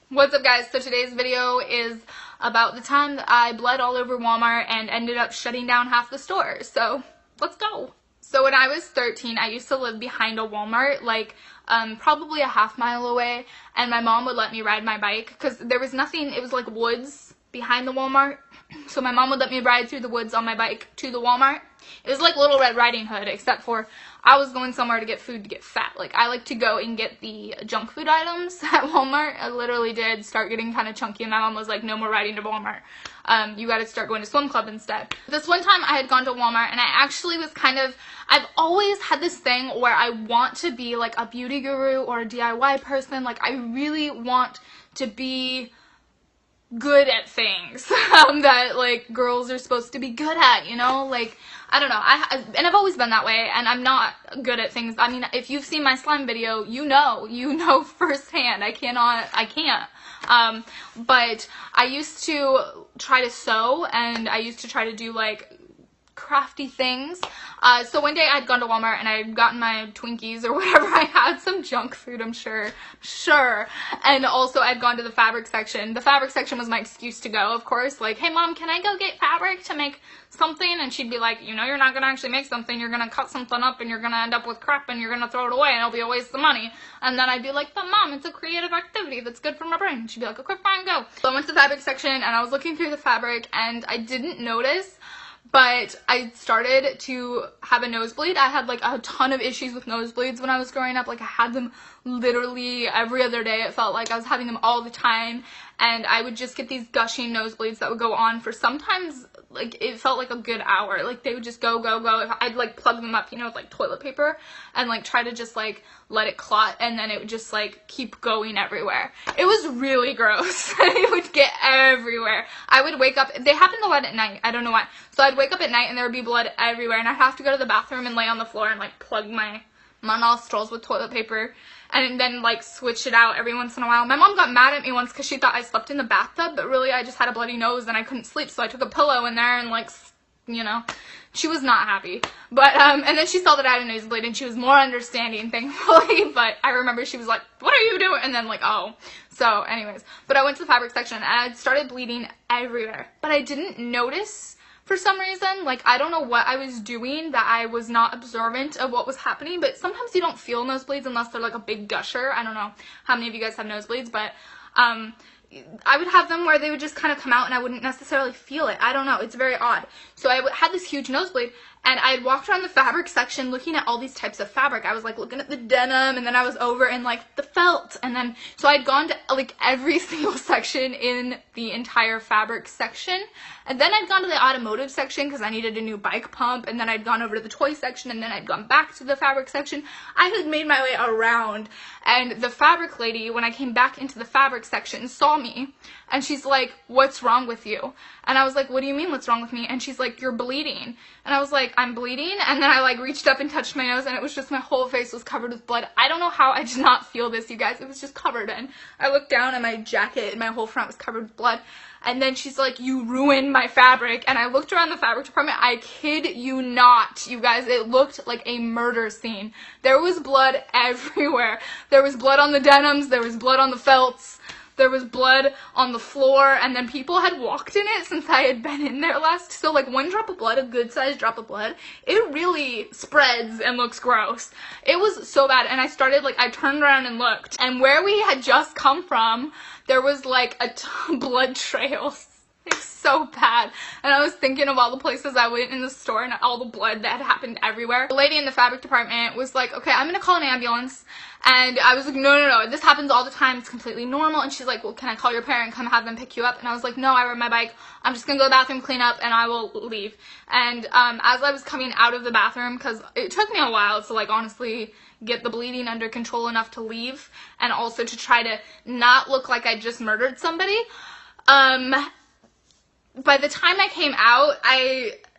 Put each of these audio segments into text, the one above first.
What's up, guys? So today's video is about the time that I bled all over Walmart and ended up shutting down half the store. So let's go. So when I was 13, I used to live behind a Walmart, like probably a half-mile away, and my mom would let me ride my bike because there was nothing. It was like woods behind the Walmart, so my mom would let me ride through the woods on my bike to the Walmart. It was like Little Red Riding Hood, except for I was going somewhere to get food to get fat. Like, I like to go and get the junk food items at Walmart. I literally did start getting kind of chunky, and my mom was like, no more riding to Walmart. You gotta start going to swim club instead. This one time I had gone to Walmart, and I actually was I've always had this thing where I want to be like a beauty guru or a DIY person. Like, I really want to be good at things that like girls are supposed to be good at, you know? Like, I don't know, and I've always been that way, and I'm not good at things. I mean, if you've seen my slime video, you know firsthand. I can't. But I used to try to sew, and I used to try to do like crafty things. So one day I'd gone to Walmart and I'd gotten my Twinkies or whatever. I had some junk food, I'm sure. And also I'd gone to the fabric section. The fabric section was my excuse to go, of course. Like, hey mom, can I go get fabric to make something? And she'd be like, you know, you're not gonna actually make something. You're gonna cut something up and you're gonna end up with crap and you're gonna throw it away and it'll be a waste of money. And then I'd be like, but mom, it's a creative activity that's good for my brain. And she'd be like, okay, fine, go. So I went to the fabric section and I was looking through the fabric and I didn't notice, but I started to have a nosebleed. I had like a ton of issues with nosebleeds when I was growing up. Like, I had them literally every other day. It felt like I was having them all the time, and I would just get these gushing nosebleeds that would go on for sometimes, like, it felt like a good hour. Like, they would just go. If I'd like plug them up, you know, with like toilet paper and like try to just like let it clot, and then it would just like keep going everywhere. It was really gross. It would get everywhere. I would wake up. They happened a lot at night. I don't know why. So I'd wake up at night and there would be blood everywhere, and I'd have to go to the bathroom and lay on the floor and like plug my nostrils with toilet paper and then like switch it out every once in a while. My mom got mad at me once because she thought I slept in the bathtub, but really I just had a bloody nose and I couldn't sleep, so I took a pillow in there and like, you know, she was not happy. But and then she saw that I had a nosebleed and she was more understanding, thankfully. But I remember she was like, what are you doing? And then like, oh. So anyways, but I went to the fabric section and I started bleeding everywhere, but I didn't notice for some reason. Like, I don't know what I was doing that I was not observant of what was happening, but sometimes you don't feel nosebleeds unless they're like a big gusher. I don't know how many of you guys have nosebleeds, but I would have them where they would just kind of come out and I wouldn't necessarily feel it. I don't know. It's very odd. So I had this huge nosebleed, and I had walked around the fabric section looking at all these types of fabric. I was like looking at the denim, and then I was over in like the felt, and then so I'd gone to like every single section in the entire fabric section, and then I'd gone to the automotive section because I needed a new bike pump, and then I'd gone over to the toy section, and then I'd gone back to the fabric section. I had made my way around, and the fabric lady, when I came back into the fabric section, saw me, and she's like, what's wrong with you? And I was like, what do you mean what's wrong with me? And she's like, you're bleeding. And I was like, I'm bleeding? And then I like reached up and touched my nose, and it was just, my whole face was covered with blood. I don't know how I did not feel this, you guys. It was just covered in. I looked down and my jacket and my whole front was covered with blood. And then she's like, you ruined my fabric. And I looked around the fabric department. I kid you not, you guys. It looked like a murder scene. There was blood everywhere. There was blood on the denims. There was blood on the felts. There was blood on the floor, and then people had walked in it since I had been in there last. So like one drop of blood, a good sized drop of blood, it really spreads and looks gross. It was so bad, and I turned around and looked, and where we had just come from, there was like blood trails. It's so bad. And I was thinking of all the places I went in the store and all the blood that had happened everywhere. The lady in the fabric department was like, okay, I'm gonna call an ambulance. And I was like, no, this happens all the time, it's completely normal. And she's like, well, can I call your parent and come have them pick you up? And I was like, no, I rode my bike, I'm just gonna go to the bathroom, clean up, and I will leave. And as I was coming out of the bathroom, because it took me a while to like honestly get the bleeding under control enough to leave, and also to try to not look like I just murdered somebody, by the time I came out,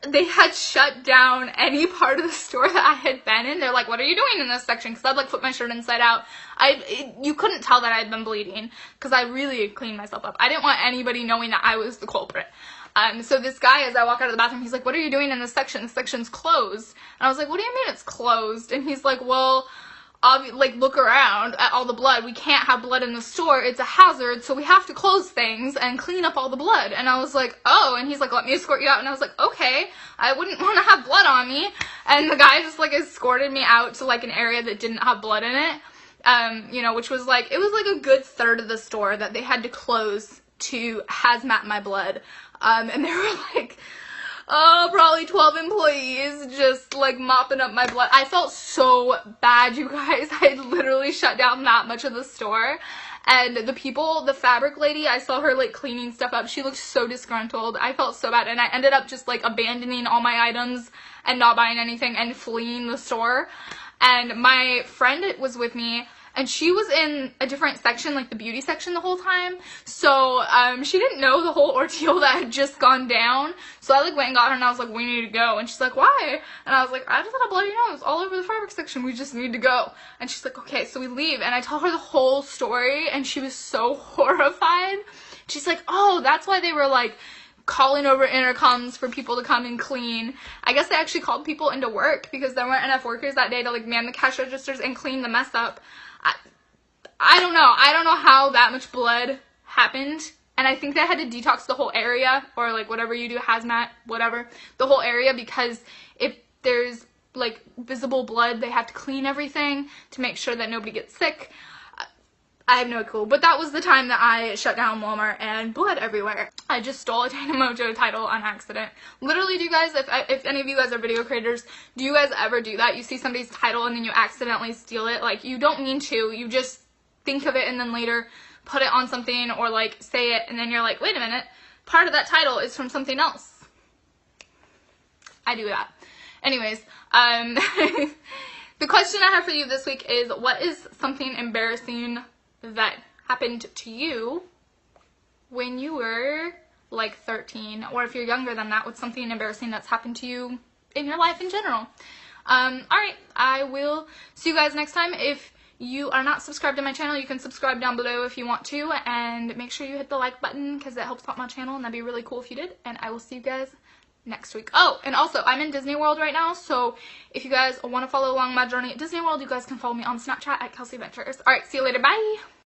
they had shut down any part of the store that I had been in. They're like, what are you doing in this section? Because I'd like put my shirt inside out. You couldn't tell that I had been bleeding because I really cleaned myself up. I didn't want anybody knowing that I was the culprit. So this guy, as I walk out of the bathroom, he's like, what are you doing in this section? This section's closed. And I was like, what do you mean it's closed? And he's like, well, like look around at all the blood. We can't have blood in the store. It's a hazard, so we have to close things and clean up all the blood. And I was like, oh, and he's like, let me escort you out. And I was like, okay, I wouldn't want to have blood on me. And the guy just like escorted me out to like an area that didn't have blood in it. You know, which was like, it was like a good third of the store that they had to close to hazmat my blood. And there were like, oh, probably 12 employees just like mopping up my blood. I felt so bad, you guys. I had literally shut down that much of the store. And the people, the fabric lady, I saw her like cleaning stuff up. She looked so disgruntled. I felt so bad. And I ended up just like abandoning all my items and not buying anything and fleeing the store. And my friend was with me, and she was in a different section, like the beauty section the whole time. So she didn't know the whole ordeal that had just gone down. So I like went and got her, and I was like, we need to go. And she's like, why? And I was like, I just had a bloody nose all over the fabric section. We just need to go. And she's like, okay. So we leave, and I tell her the whole story, and she was so horrified. She's like, oh, that's why they were like calling over intercoms for people to come and clean. I guess they actually called people into work because there weren't enough workers that day to like man the cash registers and clean the mess up. I don't know. I don't know how that much blood happened. And I think they had to detox the whole area, or like whatever you do, hazmat, whatever, the whole area, because if there's like visible blood, they have to clean everything to make sure that nobody gets sick. I have no clue, but that was the time that I shut down Walmart and blood everywhere. I just stole a Dana Mojo title on accident. Literally, do you guys, if any of you guys are video creators, do you guys ever do that? You see somebody's title and then you accidentally steal it? Like, you don't mean to, you just think of it and then later put it on something or like say it and then you're like, wait a minute, part of that title is from something else. I do that. Anyways, the question I have for you this week is, what is something embarrassing that happened to you when you were like 13, or if you're younger than that, what's something embarrassing that's happened to you in your life in general? Alright, I will see you guys next time. If you are not subscribed to my channel, you can subscribe down below if you want to, and make sure you hit the like button because it helps out my channel, and that'd be really cool if you did. And I will see you guys next week. Oh, and also, I'm in Disney World right now, so if you guys want to follow along my journey at Disney World, you guys can follow me on Snapchat at Kelsey Ventures. Alright, see you later. Bye!